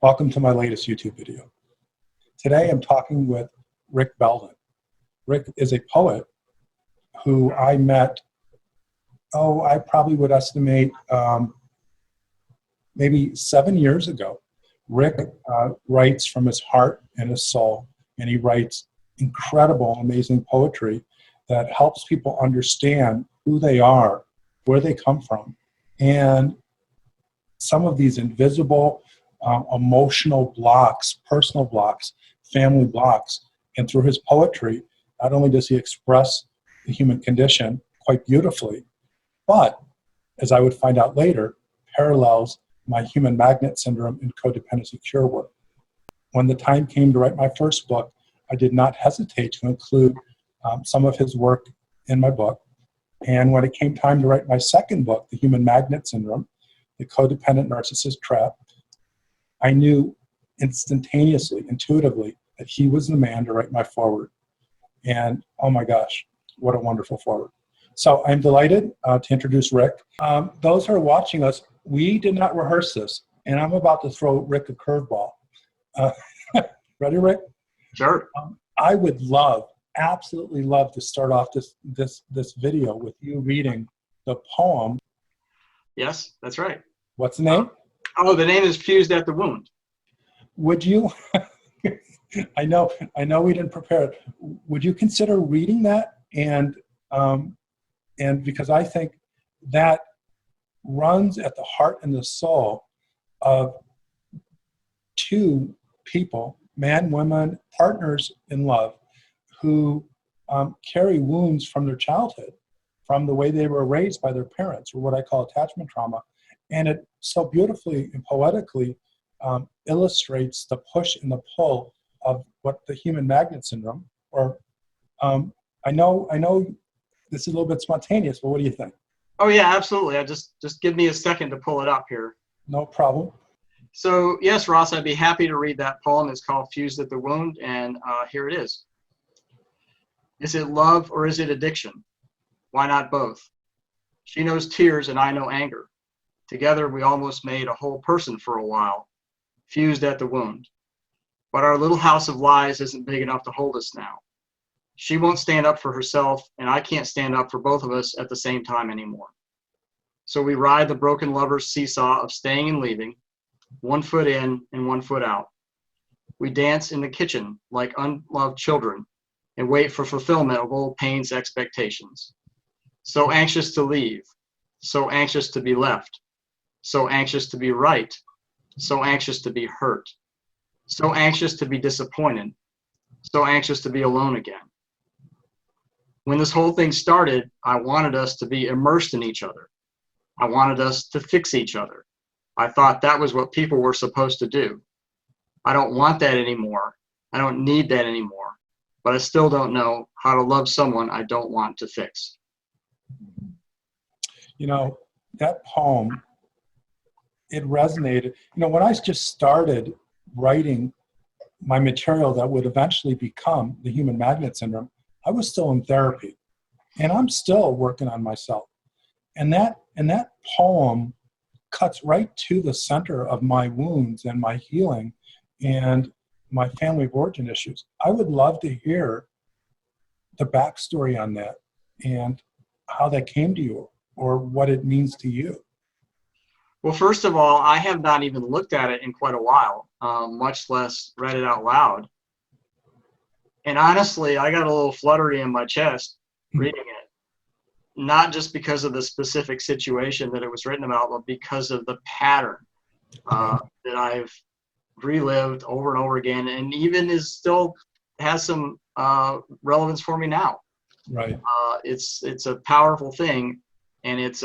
Welcome to my latest YouTube video. Today I'm talking with Rick Belden. Rick is a poet who I met, I probably would estimate maybe 7 years ago. Rick writes from his heart and his soul, and he writes incredible, amazing poetry that helps people understand who they are, where they come from, and some of these invisible emotional blocks, personal blocks, family blocks. And through his poetry, not only does he express the human condition quite beautifully, but, as I would find out later, parallels my human magnet syndrome and codependency cure work. When the time came to write my first book, I did not hesitate to include some of his work in my book. And when it came time to write my second book, The Human Magnet Syndrome, The Codependent Narcissist Trap, I knew instantaneously, intuitively, that he was the man to write my foreword. And oh my gosh, what a wonderful foreword. So I'm delighted to introduce Rick. Those who are watching us, we did not rehearse this, and I'm about to throw Rick a curveball. Ready, Rick? Sure. I would absolutely love to start off this video with you reading the poem. Yes, that's right. What's the name? The name is Fused at the Wound. Would you, I know we didn't prepare it. Would you consider reading that? And because I think that runs at the heart and the soul of two people, man, women, partners in love, who carry wounds from their childhood, from the way they were raised by their parents, or what I call attachment trauma. And it so beautifully and poetically illustrates the push and the pull of what the human magnet syndrome, or I know this is a little bit spontaneous, but what do you think? Oh yeah, absolutely. Just give me a second to pull it up here. No problem. So yes, Ross, I'd be happy to read that poem. It's called Fused at the Wound, and here it is. Is it love or is it addiction? Why not both? She knows tears and I know anger. Together we almost made a whole person for a while, fused at the wound. But our little house of lies isn't big enough to hold us now. She won't stand up for herself, and I can't stand up for both of us at the same time anymore. So we ride the broken lover's seesaw of staying and leaving, 1 foot in and 1 foot out. We dance in the kitchen like unloved children and wait for fulfillment of old pain's expectations. So anxious to leave, so anxious to be left, so anxious to be right, so anxious to be hurt, so anxious to be disappointed, so anxious to be alone again. When this whole thing started, I wanted us to be immersed in each other. I wanted us to fix each other. I thought that was what people were supposed to do. I don't want that anymore. I don't need that anymore. But I still don't know how to love someone I don't want to fix. You know, that poem, it resonated. You know, when I just started writing my material that would eventually become the human magnet syndrome, I was still in therapy, and I'm still working on myself. And that poem cuts right to the center of my wounds and my healing and my family of origin issues. I would love to hear the backstory on that and how that came to you, or what it means to you. Well, first of all, I have not even looked at it in quite a while, much less read it out loud. And honestly, I got a little fluttery in my chest reading it, not just because of the specific situation that it was written about, but because of the pattern that I've relived over and over again, and even still has some relevance for me now. Right. It's a powerful thing, and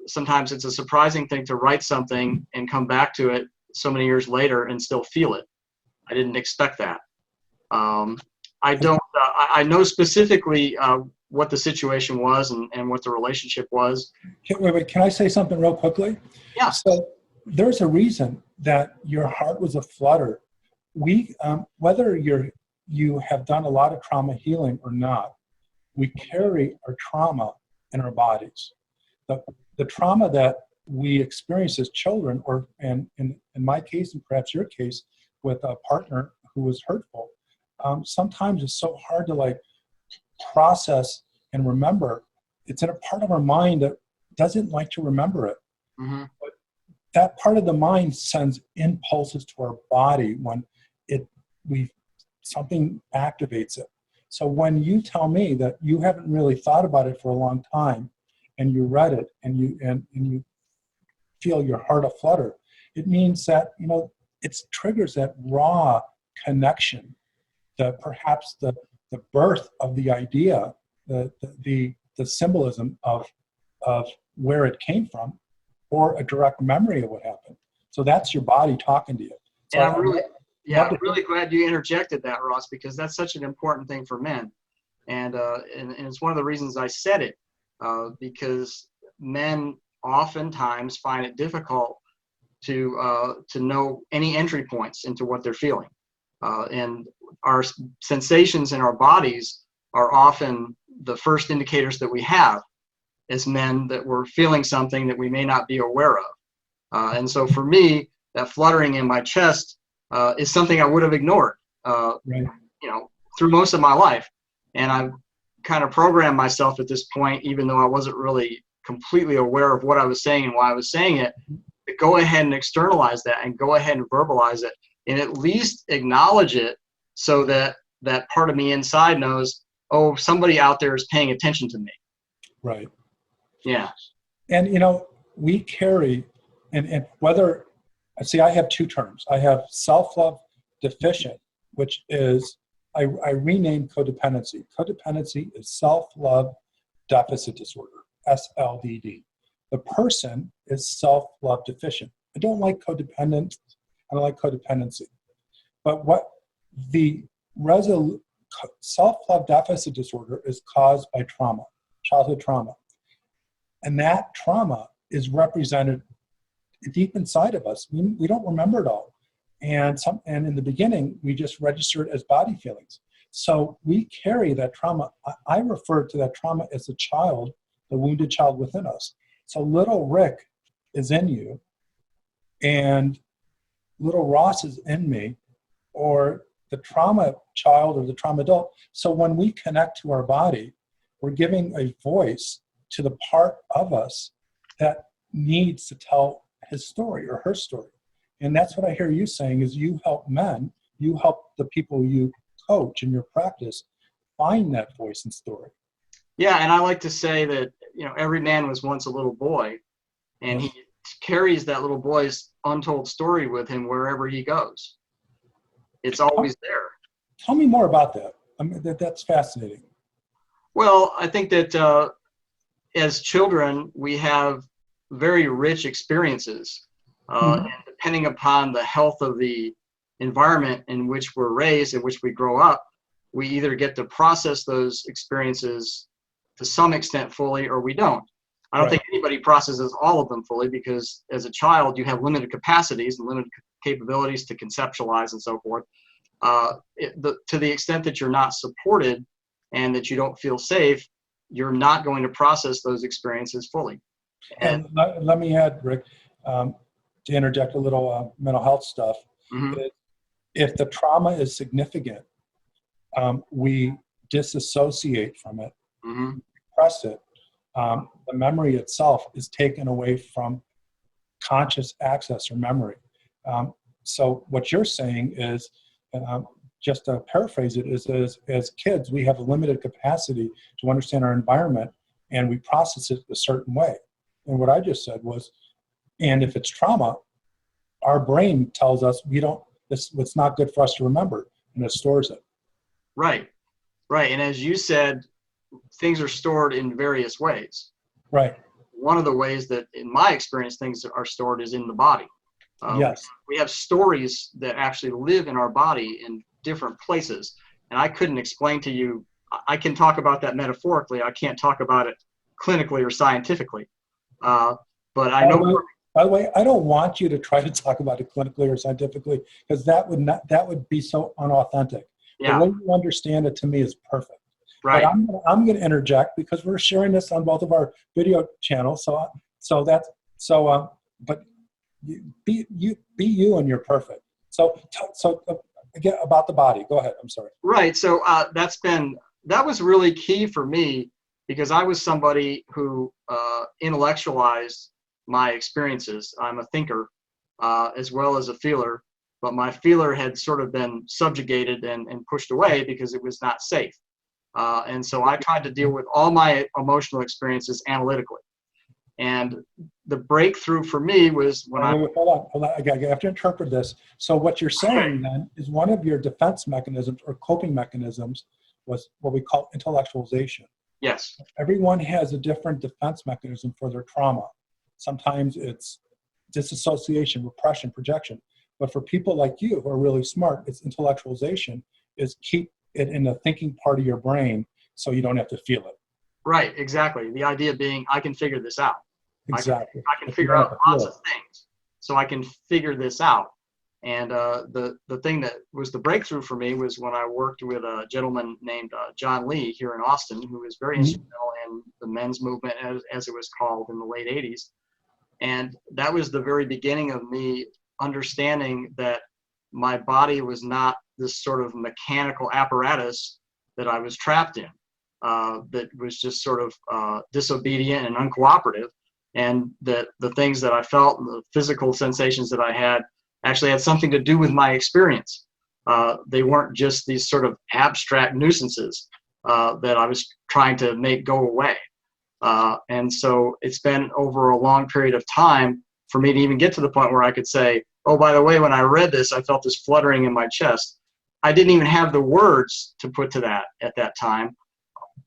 sometimes it's a surprising thing to write something and come back to it so many years later and still feel it. I didn't expect that. I know specifically what the situation was and what the relationship was. Wait, can I say something real quickly? Yeah. So there's a reason that your heart was aflutter. Whether you have done a lot of trauma healing or not, we carry our trauma in our bodies. The trauma that we experience as children, or and in my case, and perhaps your case, with a partner who was hurtful, sometimes it's so hard to like process and remember. It's in a part of our mind that doesn't like to remember it. Mm-hmm. But that part of the mind sends impulses to our body when something activates it. So when you tell me that you haven't really thought about it for a long time, and you read it, and you feel your heart aflutter, it means that, you know, it triggers that raw connection, perhaps the birth of the idea, the symbolism of where it came from, or a direct memory of what happened. So that's your body talking to you. So And I'm really glad you interjected that, Ross, because that's such an important thing for men. And it's one of the reasons I said it, because men oftentimes find it difficult to know any entry points into what they're feeling. And our sensations in our bodies are often the first indicators that we have as men that we're feeling something that we may not be aware of. And so for me, that fluttering in my chest is something I would have ignored, right. you know, through most of my life. And I've kind of programmed myself at this point, even though I wasn't really completely aware of what I was saying and why I was saying it, to go ahead and externalize that and go ahead and verbalize it and at least acknowledge it, so that that part of me inside knows, oh, somebody out there is paying attention to me. Right. Yeah. And, you know, we carry, and whether, see, I have two terms. I have self-love deficient, which is, I renamed codependency. Codependency is self-love deficit disorder, SLDD. The person is self-love deficient. I don't like codependent. I don't like codependency. But what the self-love deficit disorder is caused by trauma, childhood trauma. And that trauma is represented deep inside of us. We don't remember it all. And in the beginning, we just registered as body feelings. So we carry that trauma. I refer to that trauma as the child, the wounded child within us. So little Rick is in you, and little Ross is in me, or the trauma child or the trauma adult. So when we connect to our body, we're giving a voice to the part of us that needs to tell his story or her story. And that's what I hear you saying, is you help men, you help the people you coach in your practice find that voice and story. Yeah, and I like to say that, you know, every man was once a little boy, and he carries that little boy's untold story with him wherever he goes. It's always there. Tell me more about that. I mean, that's fascinating. Well, I think that as children, we have very rich experiences. And depending upon the health of the environment in which we're raised, in which we grow up, we either get to process those experiences to some extent fully, or we don't. I don't think anybody processes all of them fully, because as a child, you have limited capacities and limited capabilities to conceptualize and so forth. To the extent that you're not supported and that you don't feel safe, you're not going to process those experiences fully. And let me add, Rick, to interject a little mental health stuff. Mm-hmm. If the trauma is significant, we disassociate from it, mm-hmm. repress it. The memory itself is taken away from conscious access or memory. So what you're saying is, just to paraphrase it, is as kids, we have a limited capacity to understand our environment, and we process it a certain way. And what I just said was, and if it's trauma, our brain tells us it's not good for us to remember, and it stores it. Right. And as you said, things are stored in various ways. Right. One of the ways that, in my experience, things are stored is in the body. Yes. We have stories that actually live in our body in different places. And I couldn't explain to you, I can talk about that metaphorically. I can't talk about it clinically or scientifically. But I know. By the way, I don't want you to try to talk about it clinically or scientifically, because that would be so unauthentic. Yeah. The way you understand it to me is perfect. Right. But I'm going to interject, because we're sharing this on both of our video channels. So But be you, and you're perfect. So again, about the body. Go ahead. I'm sorry. Right. So that was really key for me, because I was somebody who intellectualized my experiences. I'm a thinker as well as a feeler, but my feeler had sort of been subjugated and pushed away because it was not safe. And so I tried to deal with all my emotional experiences analytically. And the breakthrough for me was when hold on. I have to interpret this. So what you're saying then is one of your defense mechanisms or coping mechanisms was what we call intellectualization. Yes. Everyone has a different defense mechanism for their trauma. Sometimes it's disassociation, repression, projection. But for people like you who are really smart, it's intellectualization, is keep it in the thinking part of your brain so you don't have to feel it. Right, exactly. The idea being, I can figure this out. Exactly. I can figure out lots of things. So I can figure this out. And the thing that was the breakthrough for me was when I worked with a gentleman named John Lee here in Austin, who was very instrumental in the men's movement, as it was called, in the late 80s. And that was the very beginning of me understanding that my body was not this sort of mechanical apparatus that I was trapped in, that was just sort of disobedient and uncooperative, and that the things that I felt and the physical sensations that I had actually had something to do with my experience. They weren't just these sort of abstract nuisances that I was trying to make go away. And so it's been over a long period of time for me to even get to the point where I could say, oh, by the way, when I read this, I felt this fluttering in my chest. I didn't even have the words to put to that at that time.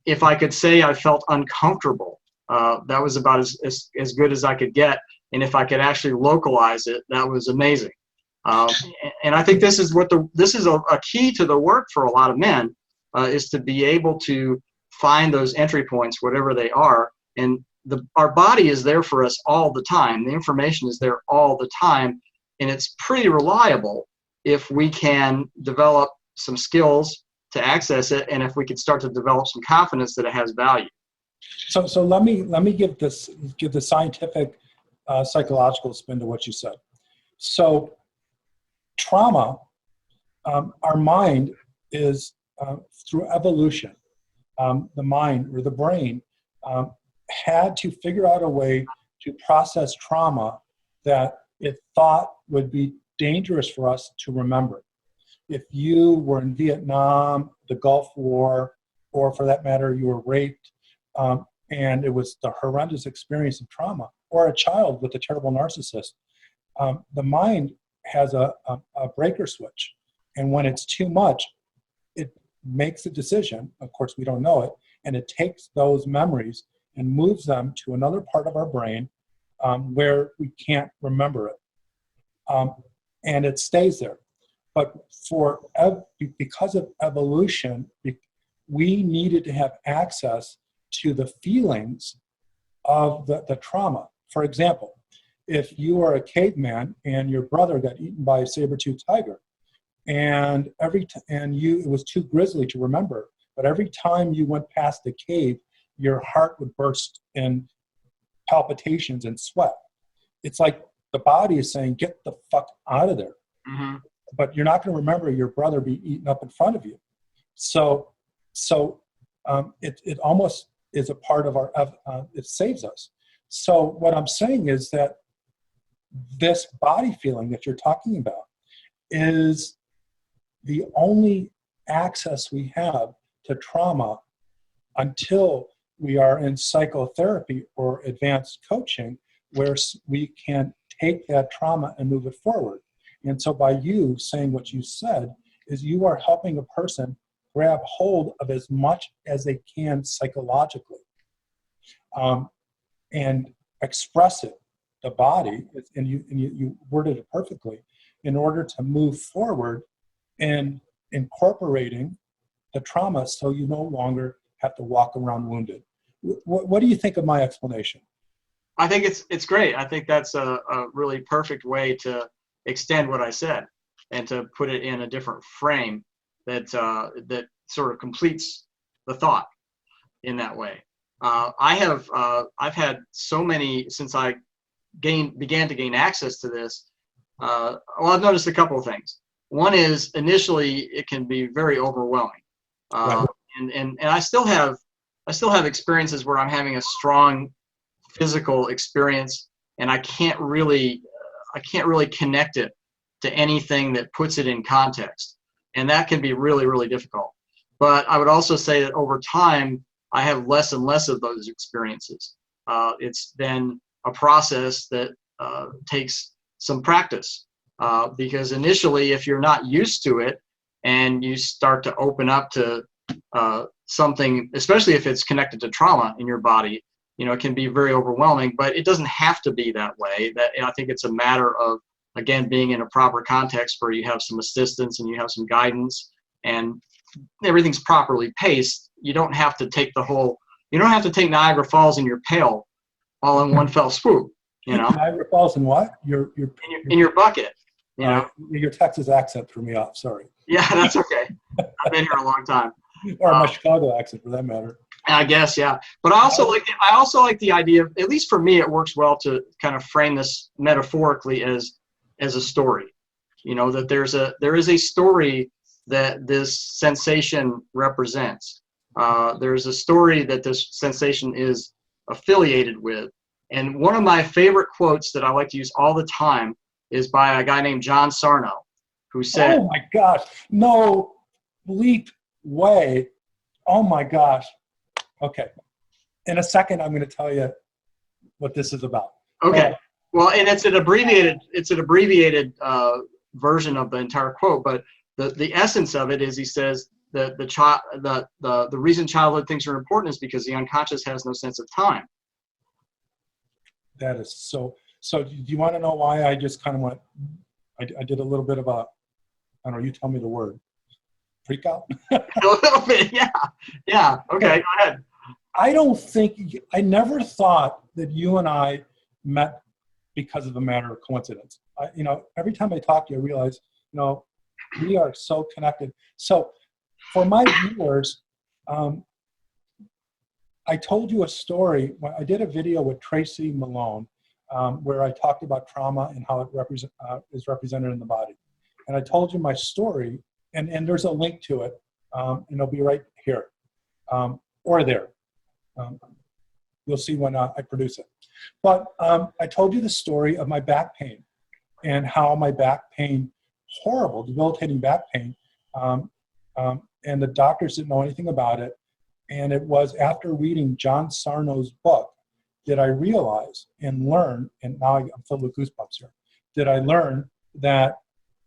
If I could say I felt uncomfortable, that was about as good as I could get. And if I could actually localize it, that was amazing. And I think this is a key to the work for a lot of men, is to be able to find those entry points, whatever they are. And our body is there for us all the time. The information is there all the time. And it's pretty reliable if we can develop some skills to access it, and if we can start to develop some confidence that it has value. So let me give the scientific psychological spin to what you said. So trauma, our mind is through evolution, the mind or the brain had to figure out a way to process trauma that it thought would be dangerous for us to remember. If you were in Vietnam, the Gulf War, or for that matter, you were raped, and it was the horrendous experience of trauma, or a child with a terrible narcissist, the mind has a breaker switch. And when it's too much, it makes a decision. Of course, we don't know it. And it takes those memories and moves them to another part of our brain where we can't remember it. And it stays there. But because of evolution, we needed to have access to the feelings of the trauma. For example, if you are a caveman and your brother got eaten by a saber-toothed tiger, and it was too grisly to remember, but every time you went past the cave, your heart would burst in palpitations and sweat. It's like the body is saying, get the fuck out of there. Mm-hmm. But you're not going to remember your brother being eaten up in front of you. So it almost is a part of our, it saves us. So what I'm saying is that this body feeling that you're talking about is the only access we have to trauma until we are in psychotherapy or advanced coaching, where we can take that trauma and move it forward. And so by you saying what you said, is you are helping a person grab hold of as much as they can psychologically, and express it, the body, and you worded it perfectly, in order to move forward in incorporating the trauma so you no longer have to walk around wounded. What do you think of my explanation? I think it's great. I think that's a really perfect way to extend what I said and to put it in a different frame that sort of completes the thought in that way. I've had so many, since I began to gain access to this, well, I've noticed a couple of things. One is initially it can be very overwhelming, Right. and I still have experiences where I'm having a strong physical experience, and I can't really connect it to anything that puts it in context, and that can be really, really difficult. But I would also say that over time, I have less and less of those experiences. It's been a process that takes some practice, because initially, if you're not used to it and you start to open up to something, especially if it's connected to trauma in your body, it can be very overwhelming, but it doesn't have to be that way. I think it's a matter of, again, being in a proper context where you have some assistance and you have some guidance and everything's properly paced. You don't have to take Niagara Falls in your pail all in one fell swoop, Niagara Falls in what? in your bucket, Your Texas accent threw me off, sorry. Yeah, that's okay. I've been here a long time. Or my Chicago accent, for that matter. I guess, yeah. But I also like the idea of, at least for me, it works well to kind of frame this metaphorically as a story. That there is a story that this sensation represents. There's a story that this sensation is affiliated with. And one of my favorite quotes that I like to use all the time is by a guy named John Sarno, who said, "Oh my gosh, no bleep way. Oh my gosh." Okay. In a second, I'm going to tell you what this is about. Okay. Well, and it's an abbreviated version of the entire quote, but the essence of it is, he says that the reason childhood things are important is because the unconscious has no sense of time. That is so. So do you want to know why I just kind of went, I did a little bit of a, I don't know, you tell me the word, freak out? A little bit, yeah. Yeah, okay, go ahead. I never thought that you and I met because of a matter of coincidence. Every time I talk to you, I realize, we are so connected. So for my viewers, I told you a story. I did a video with Tracy Malone where I talked about trauma and how it is represented in the body. And I told you my story, and there's a link to it, and it'll be right here or there. You'll see when I produce it. But I told you the story of my back pain and how my back pain, horrible, debilitating back pain, and the doctors didn't know anything about it. And it was after reading John Sarno's book that I realized and learned, and now I'm filled with goosebumps here, that I learned that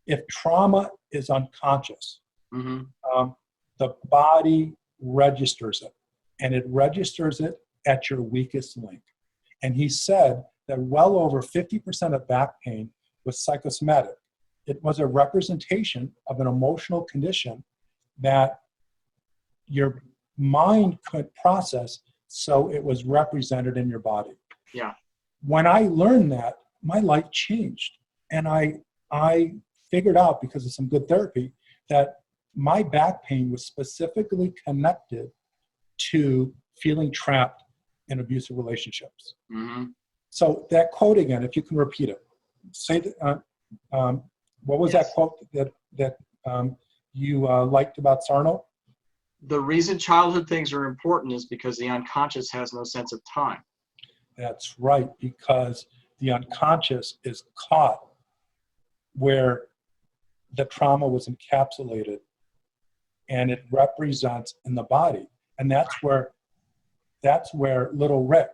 if trauma is unconscious, the body registers it, and it registers it at your weakest link. And he said that well over 50% of back pain was psychosomatic. It was a representation of an emotional condition that your mind couldn't process, so it was represented in your body. Yeah. When I learned that, my life changed. And I figured out, because of some good therapy, that my back pain was specifically connected to feeling trapped in abusive relationships. So that quote again, if you can repeat it. Say that, what was that quote that you liked about Sarno? The reason childhood things are important is because the unconscious has no sense of time. That's right, because the unconscious is caught where the trauma was encapsulated, and it represents in the body. And that's where little Rick,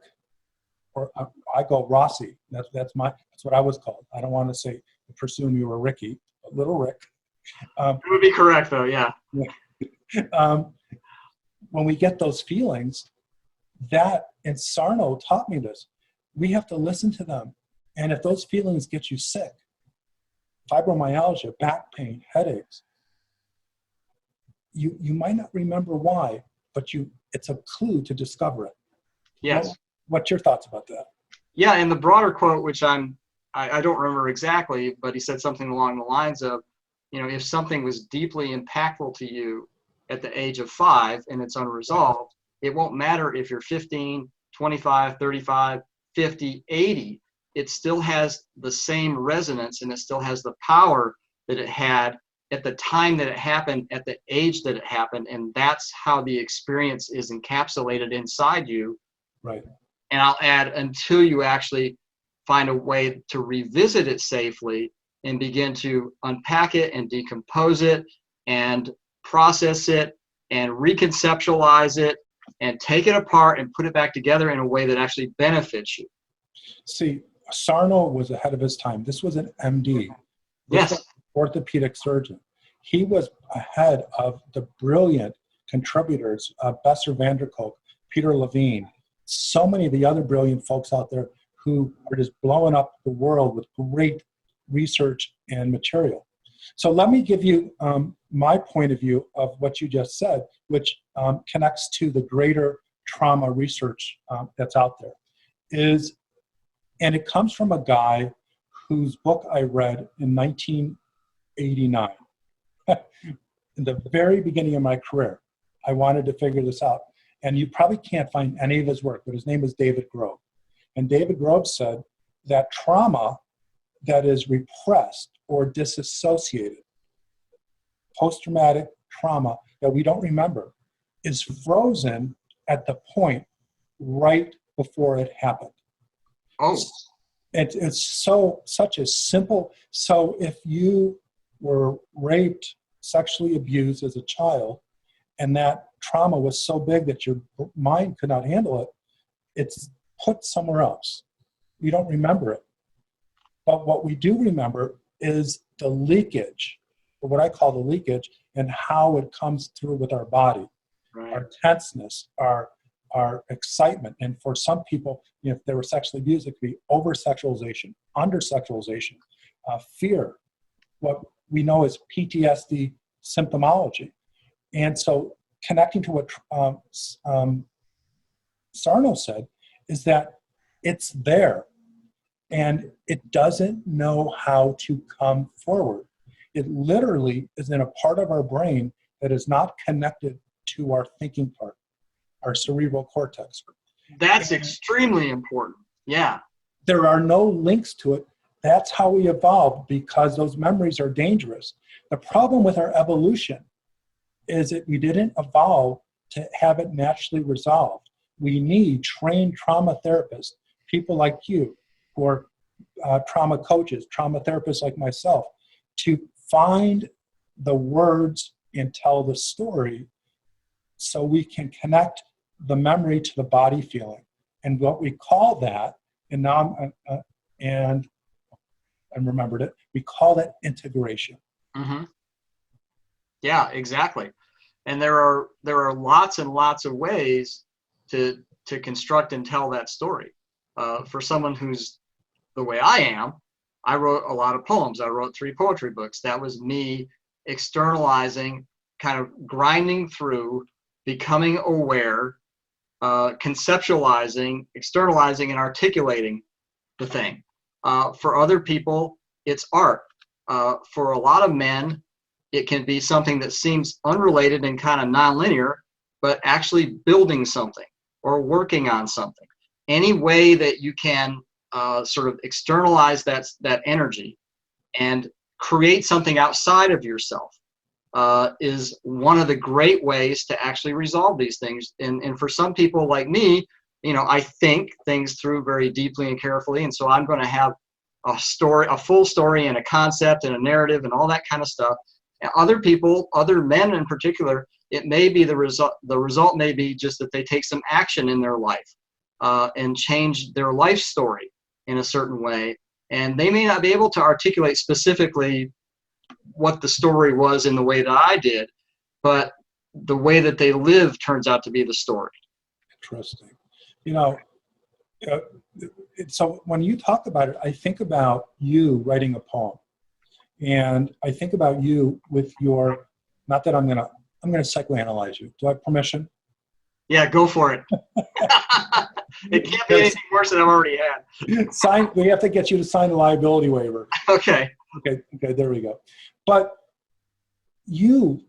or I go Rossi, that's what I was called. I don't want to presume you were Ricky, but little Rick. It would be correct though, yeah. When we get those feelings, and Sarno taught me this, we have to listen to them. And if those feelings get you sick, fibromyalgia, back pain, headaches, you might not remember why, but it's a clue to discover it. Yes. What's your thoughts about that? Yeah, and the broader quote, which I don't remember exactly, but he said something along the lines of, if something was deeply impactful to you at the age of 5 and it's unresolved, it won't matter if you're 15, 25, 35, 50, 80. it still has the same resonance, and it still has the power that it had at the time that it happened, at the age that it happened, and that's how the experience is encapsulated inside you. Right. And I'll add, until you actually find a way to revisit it safely and begin to unpack it and decompose it and process it and reconceptualize it and take it apart and put it back together in a way that actually benefits you. See, Sarno was ahead of his time. This was an MD. This Yes. was an orthopedic surgeon. He was ahead of the brilliant contributors, Besser Vanderkolk, Peter Levine, so many of the other brilliant folks out there who are just blowing up the world with great research and material. So let me give you my point of view of what you just said, which connects to the greater trauma research that's out there. And it comes from a guy whose book I read in 1989. In the very beginning of my career, I wanted to figure this out. And you probably can't find any of his work, but his name is David Grove. And David Grove said that trauma that is repressed or disassociated, post-traumatic trauma that we don't remember, is frozen at the point right before it happened. Oh. It's such a simple, so if you were raped, sexually abused as a child, and that trauma was so big that your mind could not handle it, it's put somewhere else. We don't remember it. But what we do remember is the leakage, or what I call the leakage, and how it comes through with our body. Right. Our tenseness, our excitement. And for some people, if they were sexually abused, it could be over-sexualization, under-sexualization, fear, what we know as PTSD symptomology. And so connecting to what Sarno said is that it's there and it doesn't know how to come forward. It literally is in a part of our brain that is not connected to our thinking part, our cerebral cortex. That's extremely important. Yeah. There are no links to it. That's how we evolved, because those memories are dangerous. The problem with our evolution is that we didn't evolve to have it naturally resolved. We need trained trauma therapists, people like you, who are trauma coaches, trauma therapists like myself, to find the words and tell the story so we can connect the memory to the body feeling. And what we call that, and now I remembered it, we call that integration. Mm-hmm. Yeah, exactly. And there are lots and lots of ways to construct and tell that story. For someone who's the way I am, I wrote a lot of poems. I wrote 3 poetry books. That was me externalizing, kind of grinding through, becoming aware, conceptualizing, externalizing, and articulating the thing. For other people, it's art. For a lot of men, it can be something that seems unrelated and kind of nonlinear, but actually building something or working on something. Any way that you can sort of externalize that energy and create something outside of yourself is one of the great ways to actually resolve these things. And for some people like me, I think things through very deeply and carefully. And so I'm going to have a story, a full story, and a concept and a narrative and all that kind of stuff. And other people, other men in particular, it may be the result may be just that they take some action in their life and change their life story in a certain way. And they may not be able to articulate specifically what the story was in the way that I did, but the way that they live turns out to be the story. Interesting. So when you talk about it, I think about you writing a poem, and I think about you with your, not that I'm going to psychoanalyze you. Do I have permission? Yeah, go for it. It can't be anything worse than I've already had. We have to get you to sign the liability waiver. Okay. Okay, there we go. But you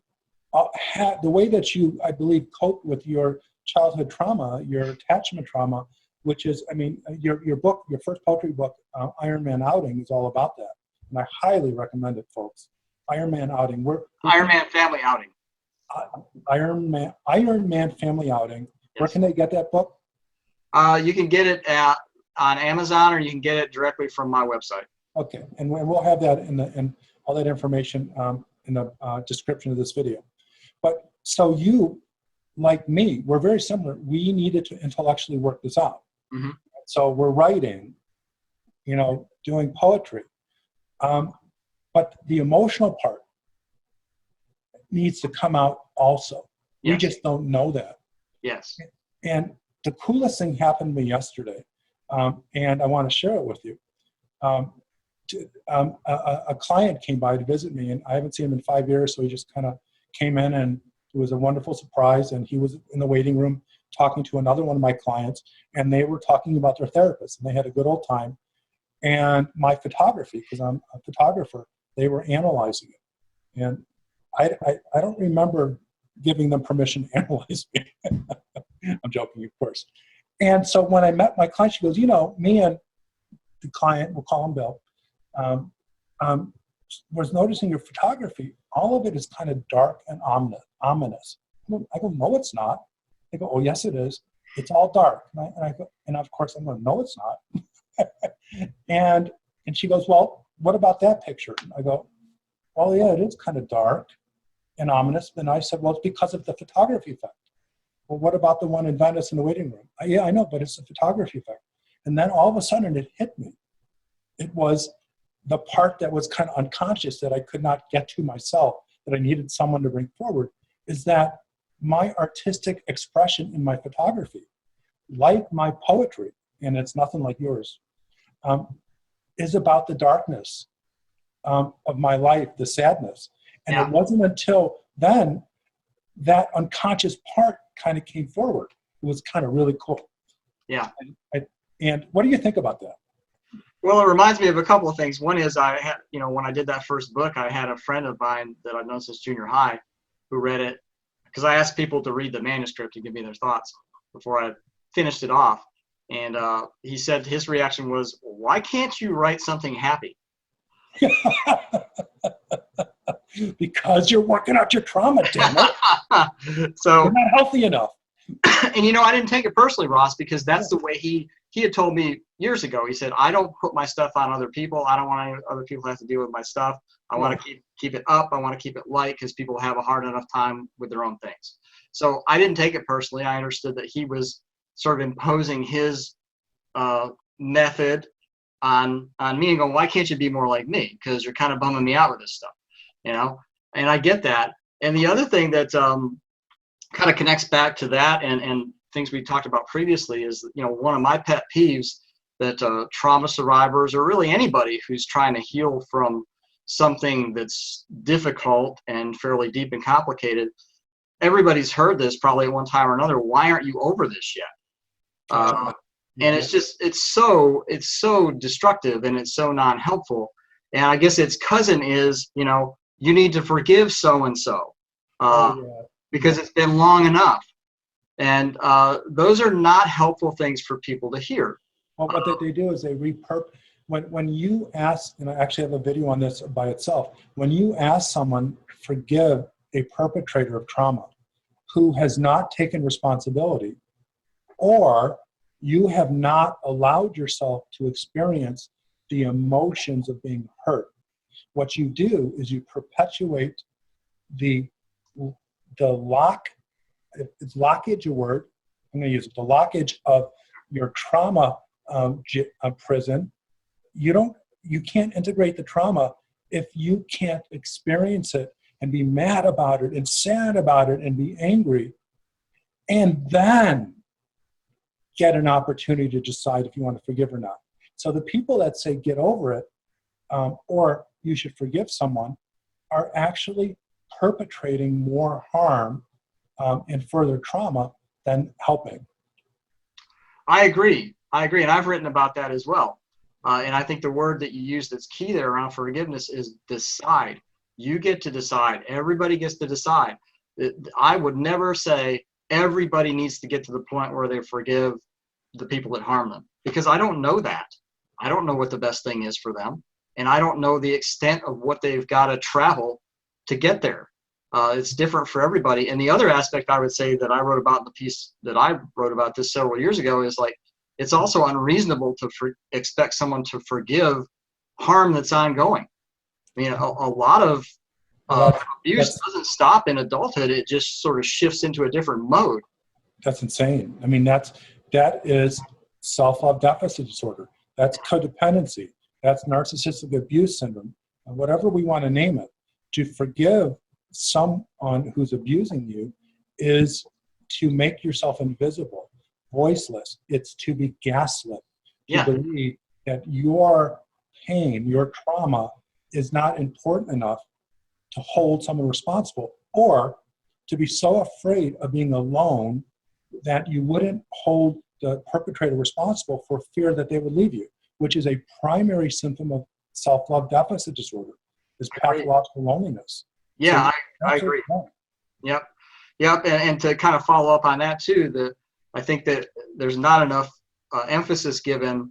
had the way that you, I believe, cope with your childhood trauma, your attachment trauma, which is, I mean, your book, your first poetry book, Iron Man Outing, is all about that. And I highly recommend it, folks. Iron Man Outing. Iron Man Family Outing. Iron Man Family Outing. Yes. Where can they get that book? You can get it on Amazon, or you can get it directly from my website. Okay, and we'll have that in all that information in the description of this video. But so you, like me, we're very similar. We needed to intellectually work this out. Mm-hmm. So we're writing, doing poetry. But the emotional part needs to come out also. Yes. We just don't know that. Yes. And the coolest thing happened to me yesterday, and I want to share it with you. A client came by to visit me, and I haven't seen him in 5 years, so he just kind of came in, and it was a wonderful surprise. And he was in the waiting room talking to another one of my clients, and they were talking about their therapist, and they had a good old time. And my photography, because I'm a photographer, they were analyzing it. And I don't remember giving them permission to analyze me. I'm joking, of course. And so when I met my client, she goes, me and the client, we'll call him Bill, was noticing your photography. All of it is kind of dark and ominous. I go, no, it's not. They go, oh, yes, it is. It's all dark. And I go, and of course I'm going, no, it's not. and she goes, well, what about that picture? I go, well, yeah, it is kind of dark and ominous. And I said, well, it's because of the photography effect. Well, what about the one in Venice in the waiting room? Yeah, I know, but it's the photography effect. And then all of a sudden it hit me. It was the part that was kind of unconscious that I could not get to myself, that I needed someone to bring forward, is that my artistic expression in my photography, like my poetry, and it's nothing like yours, is about the darkness of my life, the sadness. And It wasn't until then that unconscious part kind of came forward. It was kind of really cool. Yeah. And what do you think about that? Well, it reminds me of a couple of things. One is I had, when I did that first book, I had a friend of mine that I've known since junior high who read it, because I asked people to read the manuscript to give me their thoughts before I finished it off. And he said his reaction was, why can't you write something happy? Because you're working out your trauma, damn it. So you're not healthy enough. And I didn't take it personally, Ross, because that's the way he had told me years ago. He said, I don't put my stuff on other people. I don't want any other people to have to deal with my stuff. I want to keep it up. I want to keep it light, because people have a hard enough time with their own things. So I didn't take it personally. I understood that he was sort of imposing his method on me and going, why can't you be more like me? Because you're kind of bumming me out with this stuff, and I get that. And the other thing that kind of connects back to that and things we talked about previously is, one of my pet peeves that trauma survivors, or really anybody who's trying to heal from something that's difficult and fairly deep and complicated, everybody's heard this probably at one time or another. Why aren't you over this yet? And it's so destructive, and it's so non-helpful. And I guess its cousin is, you need to forgive so-and-so because it's been long enough. And those are not helpful things for people to hear. Well, what they do is they repurpose. When you ask, and I actually have a video on this by itself, when you ask someone to forgive a perpetrator of trauma who has not taken responsibility, or you have not allowed yourself to experience the emotions of being hurt, what you do is you perpetuate the it's lockage a word, I'm going to use it, the lockage of your trauma prison. You can't integrate the trauma if you can't experience it and be mad about it and sad about it and be angry, and then get an opportunity to decide if you want to forgive or not. So the people that say get over it, or you should forgive someone, are actually perpetrating more harm and further trauma than helping. I agree. And I've written about that as well. And I think the word that you used that's key there around forgiveness is decide. You get to decide. Everybody gets to decide. I would never say everybody needs to get to the point where they forgive the people that harm them, because I don't know that. I don't know what the best thing is for them. And I don't know the extent of what they've got to travel to get there. It's different for everybody. And the other aspect I would say that I wrote about in the piece that I wrote about this several years ago is like, it's also unreasonable to expect someone to forgive harm that's ongoing. I mean, a lot of abuse doesn't stop in adulthood. It just sort of shifts into a different mode. That's insane. I mean, that is self-love deficit disorder. That's codependency. That's narcissistic abuse syndrome. And whatever we want to name it, to forgive someone who's abusing you is to make yourself invisible, voiceless. It's to be gaslit, to believe that your pain, your trauma is not important enough to hold someone responsible, or to be so afraid of being alone that you wouldn't hold the perpetrator responsible for fear that they would leave you, which is a primary symptom of self-love deficit disorder, is pathological loneliness. Yeah, So I agree. Yep. And to kind of follow up on that too, I think that there's not enough emphasis given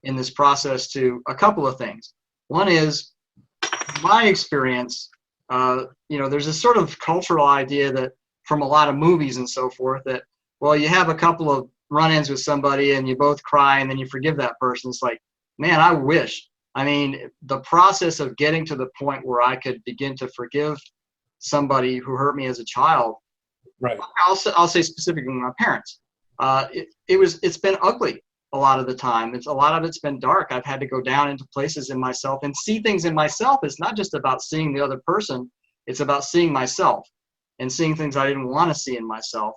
in this process to a couple of things. One is, my experience, there's this sort of cultural idea that from a lot of movies and so forth that, well, you have a couple of run-ins with somebody and you both cry and then you forgive that person. It's like, man, I wish. I mean, the process of getting to the point where I could begin to forgive somebody who hurt me as a child, right. I'll say specifically my parents. It's been ugly a lot of the time. A lot of it's been dark. I've had to go down into places in myself and see things in myself. It's not just about seeing the other person. It's about seeing myself and seeing things I didn't want to see in myself.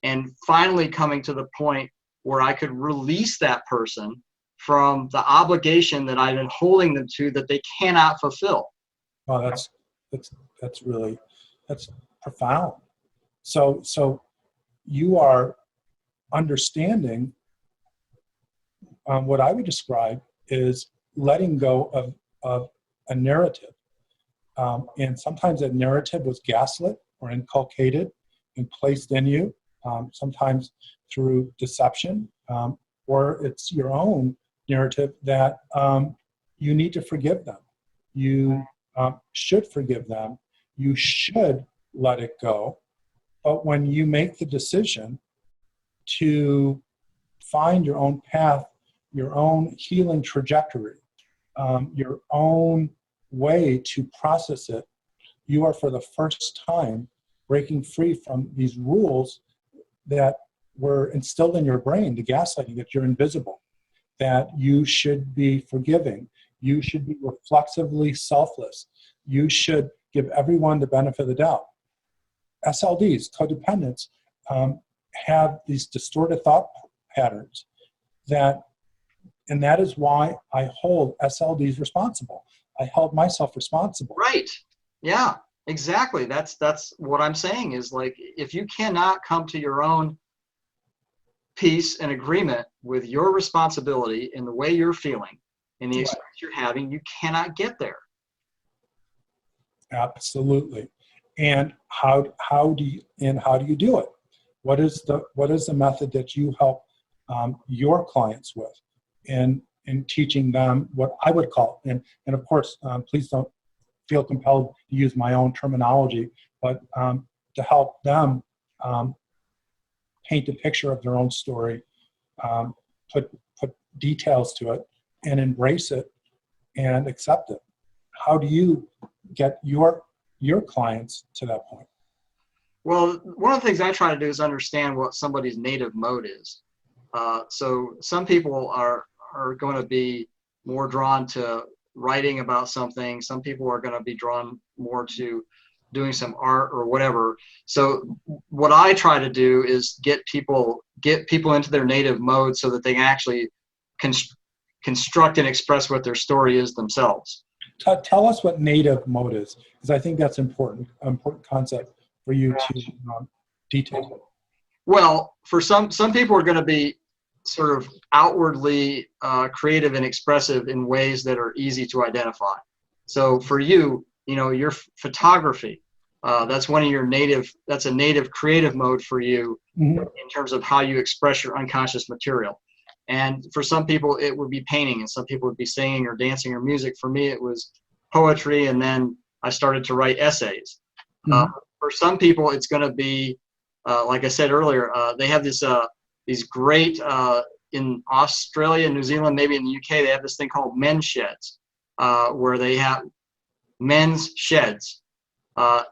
And finally coming to the point where I could release that person from the obligation that I've been holding them to that they cannot fulfill. Well, that's really profound. So you are understanding what I would describe is letting go of a narrative. And sometimes that narrative was gaslit or inculcated and placed in you, sometimes through deception, or it's your own narrative that you need to forgive them. You should forgive them. You should let it go. But when you make the decision to find your own path, your own healing trajectory, your own way to process it, you are for the first time breaking free from these rules that were instilled in your brain, the gaslighting, that you're invisible, that you should be forgiving, you should be reflexively selfless, you should give everyone the benefit of the doubt. SLDs, codependents, have these distorted thought patterns and that is why I hold SLDs responsible. I held myself responsible. Right. Yeah, exactly. That's what I'm saying is, like, if you cannot come to your own peace and agreement with your responsibility in the way you're feeling and the experience you're having, you cannot get there. Absolutely. And how do you do it? What is the method that you help your clients with in teaching them what I would call, and of course, please don't feel compelled to use my own terminology, but to help them paint a picture of their own story, put details to it, and embrace it and accept it. How do you get your clients to that point? Well, one of the things I try to do is understand what somebody's native mode is. So some people are going to be more drawn to writing about something. Some people are going to be drawn more to doing some art or whatever. So what I try to do is get people into their native mode so that they can actually construct and express what their story is themselves. Tell us what native mode is, because I think that's important concept for you to detail. Well, for some people are going to be sort of outwardly creative and expressive in ways that are easy to identify. So for you, your photography, that's one of your that's a native creative mode for you in terms of how you express your unconscious material. And for some people, it would be painting, and some people would be singing or dancing or music. For me, it was poetry, and then I started to write essays. For some people, it's going to be, like I said earlier, they have these great, in Australia, New Zealand, maybe in the UK, they have this thing called men's sheds, where they have men's sheds.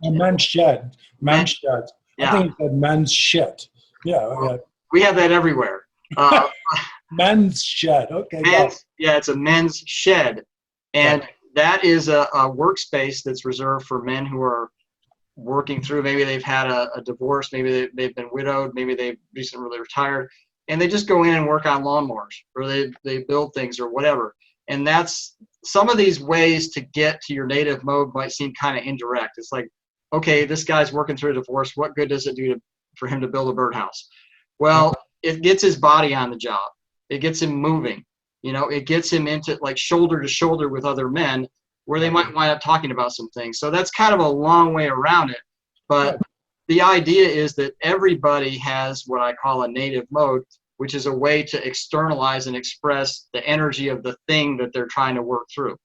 Men's shed. Men's sheds. Yeah. I think it said men's shit. Yeah. Yeah. We have that everywhere. Men's shed. Okay. Yeah, it's a men's shed. And that is a workspace that's reserved for men who are working through, maybe they've had a divorce, maybe they've been widowed, maybe they've recently retired, and they just go in and work on lawnmowers, or they build things or whatever. And that's some of these ways to get to your native mode might seem kind of indirect. It's like, okay, this guy's working through a divorce. What good does it do for him to build a birdhouse? Well, it gets his body on the job. It gets him moving. You know, it gets him into like shoulder to shoulder with other men where they might wind up talking about some things. So that's kind of a long way around it. But the idea is that everybody has what I call a native mode, which is a way to externalize and express the energy of the thing that they're trying to work through.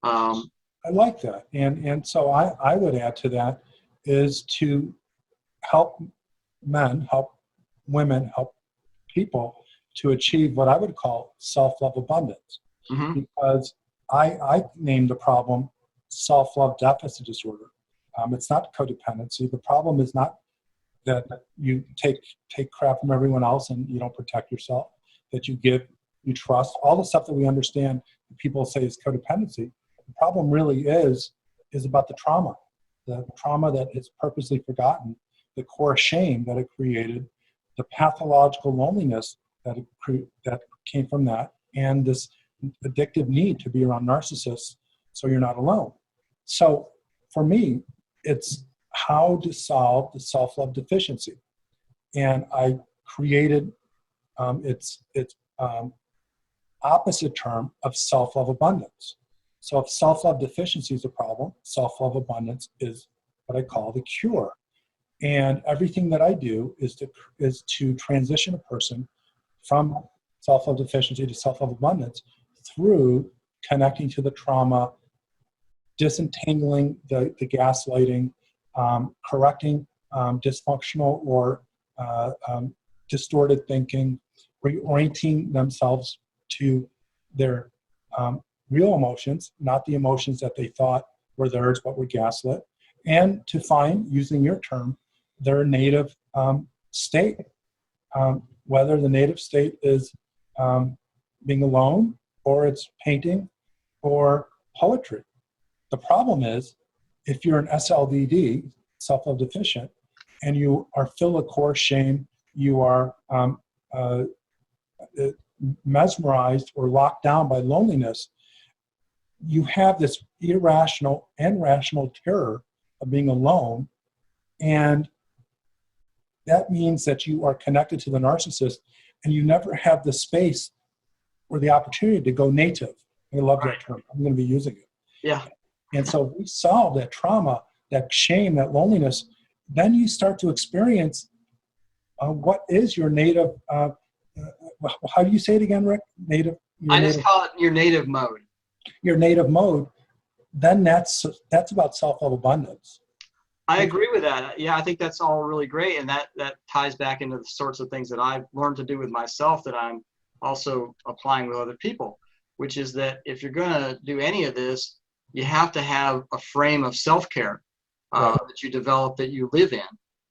I like that. And so I would add to that is to help men, help women, help people to achieve what I would call self-love abundance. Because I named the problem self-love deficit disorder. It's not codependency. The problem is not that you take crap from everyone else and you don't protect yourself, that you give, you trust, all the stuff that we understand that people say is codependency. The problem really is about the trauma that is purposely forgotten, the core shame that it created, the pathological loneliness that came from that, and this addictive need to be around narcissists so you're not alone. So for me, it's how to solve the self-love deficiency. And I created its opposite term of self-love abundance. So if self-love deficiency is a problem, self-love abundance is what I call the cure. And everything that I do is to transition a person from self-love deficiency to self-love abundance through connecting to the trauma, disentangling the gaslighting, correcting dysfunctional or distorted thinking, reorienting themselves to their real emotions, not the emotions that they thought were theirs but were gaslit, and to find, using your term, their native state, whether the native state is being alone, or it's painting, or poetry. The problem is, if you're an SLDD, self-love deficient, and you are filled with core shame, you are mesmerized or locked down by loneliness, you have this irrational and rational terror of being alone, and that means that you are connected to the narcissist, and you never have the space or the opportunity to go native. I love that term. I'm going to be using it. Yeah. And so if we solve that trauma, that shame, that loneliness, then you start to experience what is your native, how do you say it again, Rick? Just call it your native mode. Your native mode. Then that's about self-love abundance. I agree with that. Yeah, I think that's all really great. And that ties back into the sorts of things that I've learned to do with myself that I'm also applying with other people, which is that if you're going to do any of this, you have to have a frame of self-care that you develop, that you live in,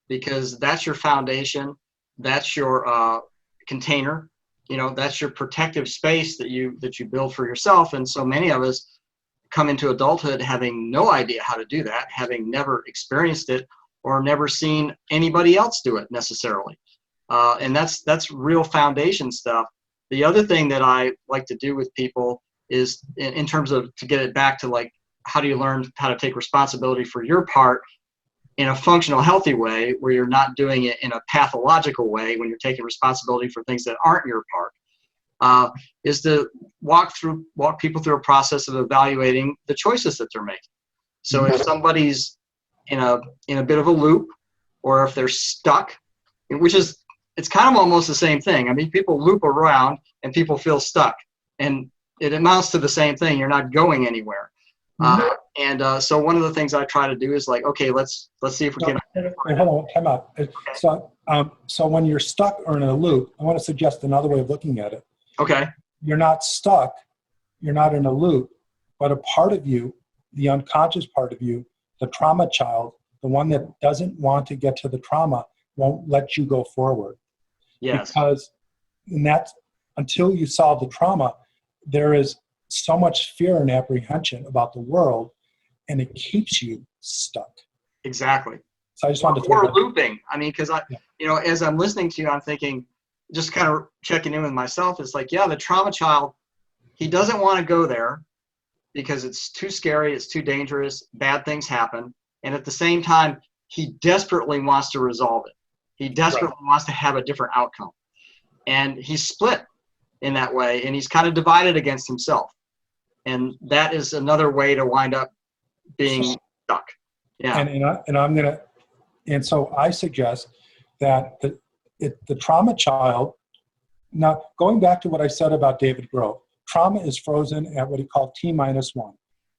because that's your foundation, that's your container, that's your protective space that you build for yourself. And so many of us come into adulthood having no idea how to do that, having never experienced it or never seen anybody else do it necessarily. And that's real foundation stuff. The other thing that I like to do with people is in terms of, to get it back to like, how do you learn how to take responsibility for your part in a functional, healthy way, where you're not doing it in a pathological way when you're taking responsibility for things that aren't your part, is to walk people through a process of evaluating the choices that they're making. So if somebody's in a bit of a loop, or if they're stuck, which is it's kind of almost the same thing. I mean, people loop around and people feel stuck, and it amounts to the same thing. You're not going anywhere. So one of the things I try to do is like, okay, let's see if we can. Wait, hold on, time out. So when you're stuck or in a loop, I want to suggest another way of looking at it. Okay. You're not stuck, you're not in a loop, but a part of you, the unconscious part of you, the trauma child, the one that doesn't want to get to the trauma, won't let you go forward. Yes. Because until you solve the trauma, there is so much fear and apprehension about the world, and it keeps you stuck. Exactly. So I just wanted to we're looping. I mean, because as I'm listening to you, I'm thinking, just kind of checking in with myself. It's like, yeah, the trauma child, he doesn't want to go there because it's too scary, it's too dangerous, bad things happen. And at the same time, he desperately wants to resolve it. He desperately wants to have a different outcome. And he's split in that way, and he's kind of divided against himself. And that is another way to wind up being stuck. Yeah. And so I suggest that the trauma child, now going back to what I said about David Grove, trauma is frozen at what he called T-1,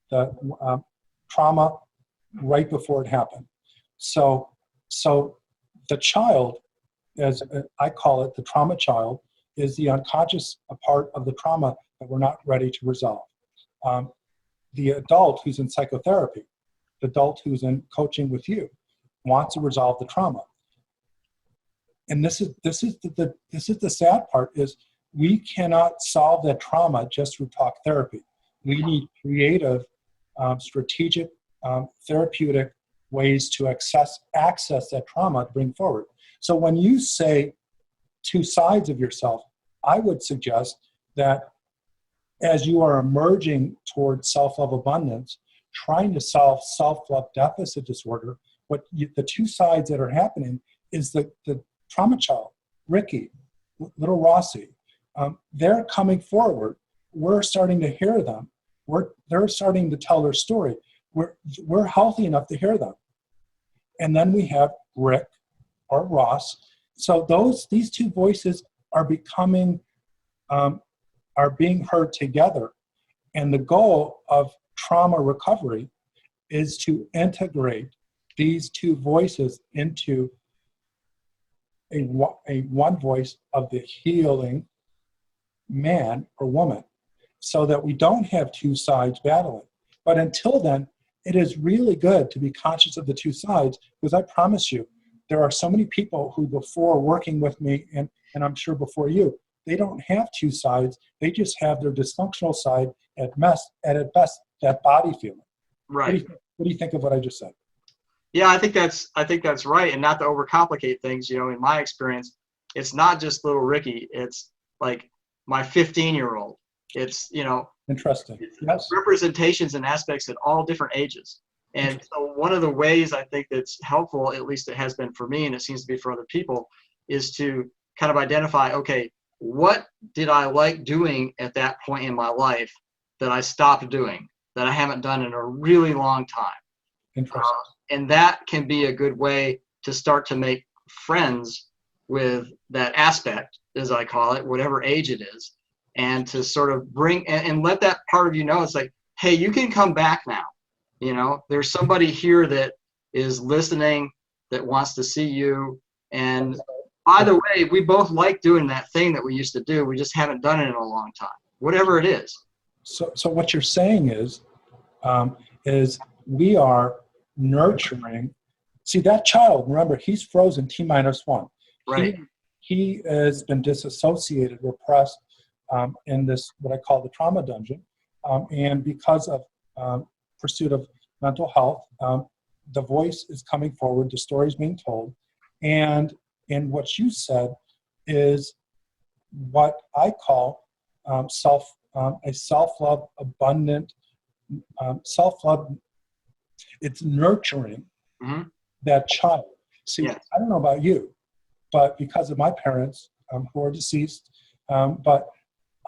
the trauma right before it happened. So the child, as I call it, the trauma child, is the unconscious part of the trauma that we're not ready to resolve. The adult who's in psychotherapy, the adult who's in coaching with you, wants to resolve the trauma. And this is the sad part, is we cannot solve that trauma just through talk therapy. We need creative, strategic, therapeutic ways to access that trauma to bring forward. So when you say two sides of yourself, I would suggest that as you are emerging towards self-love abundance, trying to solve self-love deficit disorder, the two sides that are happening is the trauma child, Ricky, little Rossi. They're coming forward. We're starting to hear them. They're starting to tell their story. We're healthy enough to hear them. And then we have Rick or Ross. So these two voices are being heard together. And the goal of trauma recovery is to integrate these two voices into a one voice of the healing man or woman, so that we don't have two sides battling. But until then, it is really good to be conscious of the two sides, because I promise you, there are so many people who, before working with me, and I'm sure before you, they don't have two sides. They just have their dysfunctional side at best, that body feeling. Right. What do you think of what I just said? Yeah, I think that's right. And not to overcomplicate things, in my experience, it's not just little Ricky. It's like my 15-year-old. It's, Interesting. Yes. Representations and aspects at all different ages. And so one of the ways I think that's helpful, at least it has been for me, and it seems to be for other people, is to kind of identify, okay, what did I like doing at that point in my life that I stopped doing, that I haven't done in a really long time? Interesting. And that can be a good way to start to make friends with that aspect, as I call it, whatever age it is, and to sort of bring and let that part of you know, it's like, hey, you can come back now. There's somebody here that is listening, that wants to see you. And by the way, we both like doing that thing that we used to do. We just haven't done it in a long time, whatever it is. So what you're saying is we are nurturing. See, that child, remember, he's frozen T-1. Right. He has been disassociated, repressed in this, what I call the trauma dungeon. And because of pursuit of mental health, the voice is coming forward, the story is being told. And what you said is what I call a self-love abundant, self-love. It's nurturing that child. See, yes. I don't know about you, but because of my parents who are deceased, but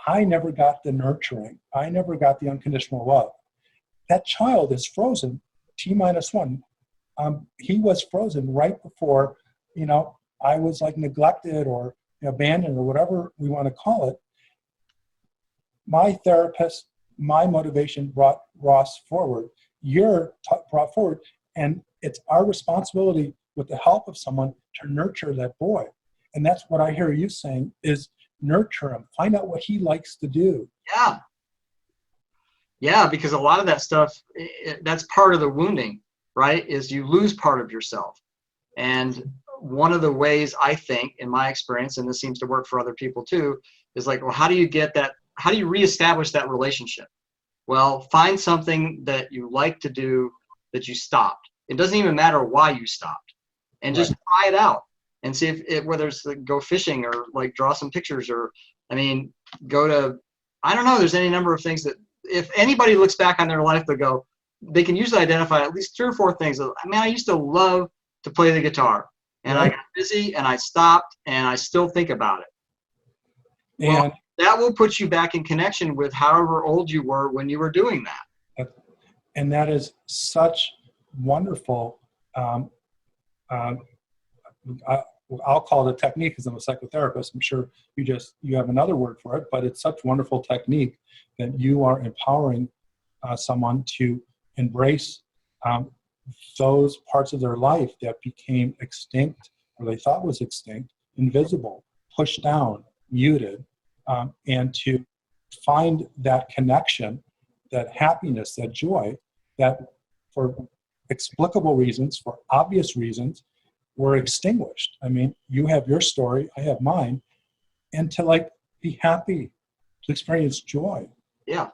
I never got the nurturing. I never got the unconditional love. That child is frozen, T-1. He was frozen right before, I was like neglected or abandoned or whatever we want to call it, my therapist, my motivation brought Ross forward. You're brought forward, and it's our responsibility with the help of someone to nurture that boy. And that's what I hear you saying is nurture him, find out what he likes to do. Yeah. Yeah, because a lot of that stuff, that's part of the wounding, right? Is you lose part of yourself. And one of the ways I think, in my experience, and this seems to work for other people too, is like, well, how do you get that? How do you reestablish that relationship? Well, find something that you like to do that you stopped. It doesn't even matter why you stopped, and just try it out and see if whether it's like go fishing or like draw some pictures, or I mean, go to, I don't know. There's any number of things that if anybody looks back on their life, they can usually identify at least 3 or 4 things. I mean, I used to love to play the guitar, and I got busy and I stopped, and I still think about it. Well, And that will put you back in connection with however old you were when you were doing that. And that is such wonderful, I'll call it a technique because I'm a psychotherapist. I'm sure you have another word for it, but it's such wonderful technique that you are empowering someone to embrace those parts of their life that became extinct or they thought was extinct, invisible, pushed down, muted, and to find that connection, that happiness, that joy, that for explicable reasons, for obvious reasons, were extinguished. I mean, you have your story, I have mine, and to like be happy, to experience joy. Yeah,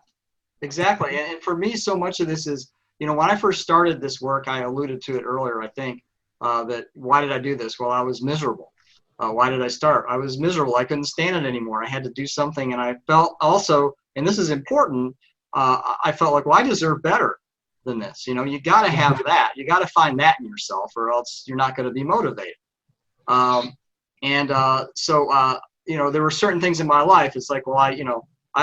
exactly. And for me, so much of this is, when I first started this work, I alluded to it earlier, I think, that why did I do this? Well, I was miserable. Why did I start? I was miserable. I couldn't stand it anymore. I had to do something. And I felt also, and this is important, I felt like, well, I deserve better than this. You got to have that. You got to find that in yourself, or else you're not going to be motivated. So there were certain things in my life. It's like, well, I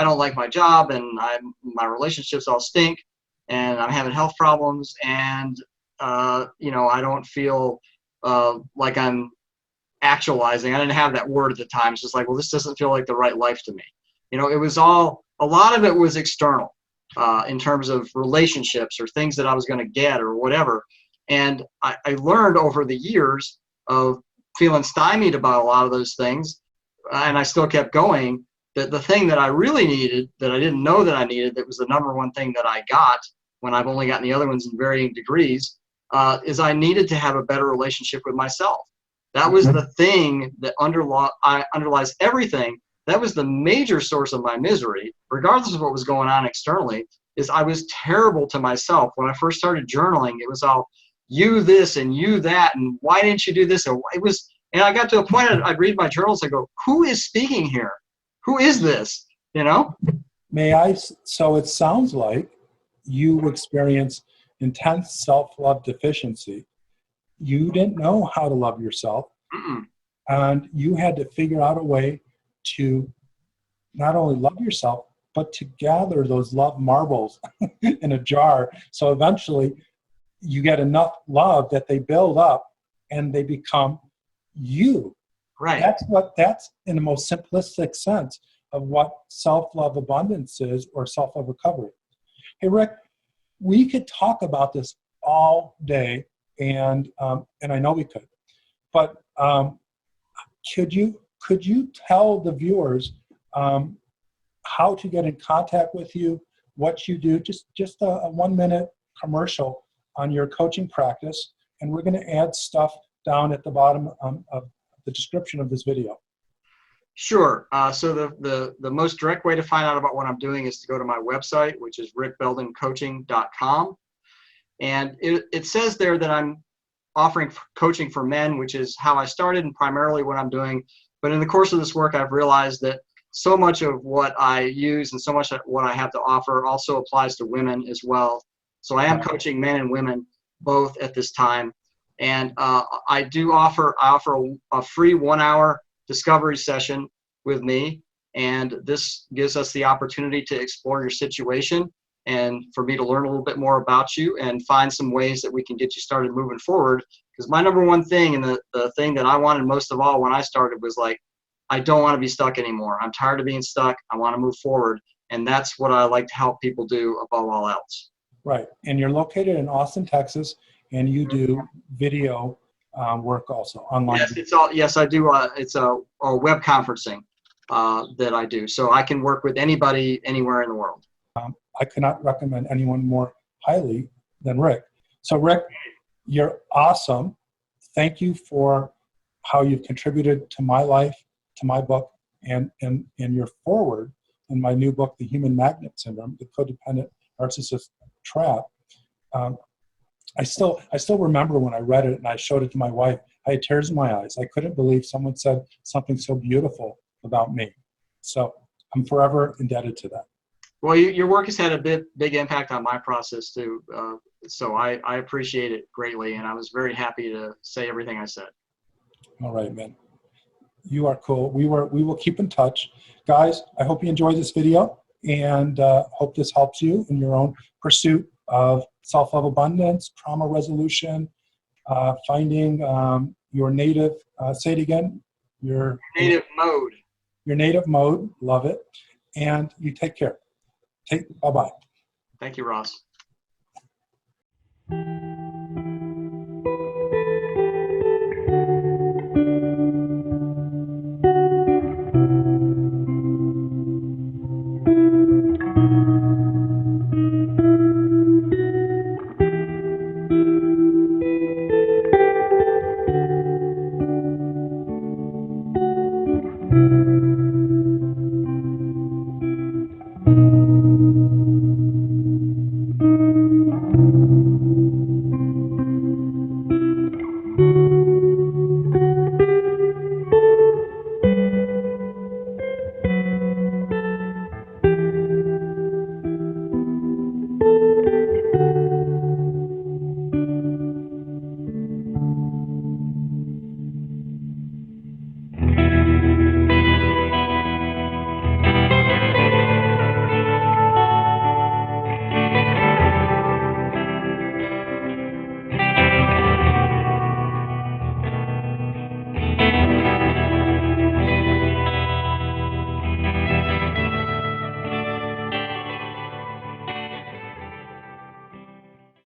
don't like my job, and my relationships all stink, and I'm having health problems, and I don't feel like I'm actualizing. I didn't have that word at the time. It's just like, well, this doesn't feel like the right life to me. It was all, a lot of it was external in terms of relationships or things that I was going to get or whatever. And I learned over the years of feeling stymied about a lot of those things, and I still kept going, that the thing that I really needed, that I didn't know that I needed, that was the number one thing that I got when I've only gotten the other ones in varying degrees, is I needed to have a better relationship with myself. That was the thing that underlies everything. That was the major source of my misery, regardless of what was going on externally, is I was terrible to myself. When I first started journaling, it was all you this and you that, and why didn't you do this? And I got to a point, I'd read my journals and go, who is speaking here? Who is this? May I? So it sounds like you experience intense self-love deficiency. You didn't know how to love yourself. And you had to figure out a way to not only love yourself, but to gather those love marbles in a jar. So eventually you get enough love that they build up and they become you. Right. That's in the most simplistic sense of what self-love abundance is, or self-love recovery. Hey, Rick, we could talk about this all day, and I know we could, but could you tell the viewers how to get in contact with you, what you do, just a 1-minute commercial on your coaching practice, and we're going to add stuff down at the bottom of the description of this video. Sure. So the most direct way to find out about what I'm doing is to go to my website, which is rickbeldencoaching.com. And it says there that I'm offering coaching for men, which is how I started and primarily what I'm doing. But in the course of this work, I've realized that so much of what I use and so much of what I have to offer also applies to women as well. So I am coaching men and women both at this time. And I offer a free 1-hour discovery session with me. And this gives us the opportunity to explore your situation and for me to learn a little bit more about you and find some ways that we can get you started moving forward. Because my number one thing, and the thing that I wanted most of all when I started, was like, I don't want to be stuck anymore. I'm tired of being stuck. I want to move forward. And that's what I like to help people do above all else. Right. And you're located in Austin, Texas, and you do video work also online. Yes, yes, I do. It's a web conferencing that I do. So I can work with anybody anywhere in the world. I cannot recommend anyone more highly than Rick. So Rick, you're awesome. Thank you for how you've contributed to my life, to my book, and your forward in my new book, The Human Magnet Syndrome, The Codependent Narcissist Trap. I still remember when I read it and I showed it to my wife, I had tears in my eyes. I couldn't believe someone said something so beautiful about me. So I'm forever indebted to that. Well, your work has had a big impact on my process too. So I appreciate it greatly, and I was very happy to say everything I said. All right, man. You are cool. We will keep in touch. Guys, I hope you enjoyed this video, and hope this helps you in your own pursuit of self-love abundance, trauma resolution, finding your native, say it again, your Native mode. Your native mode, love it. And you take care. Bye-bye. Thank you, Ross.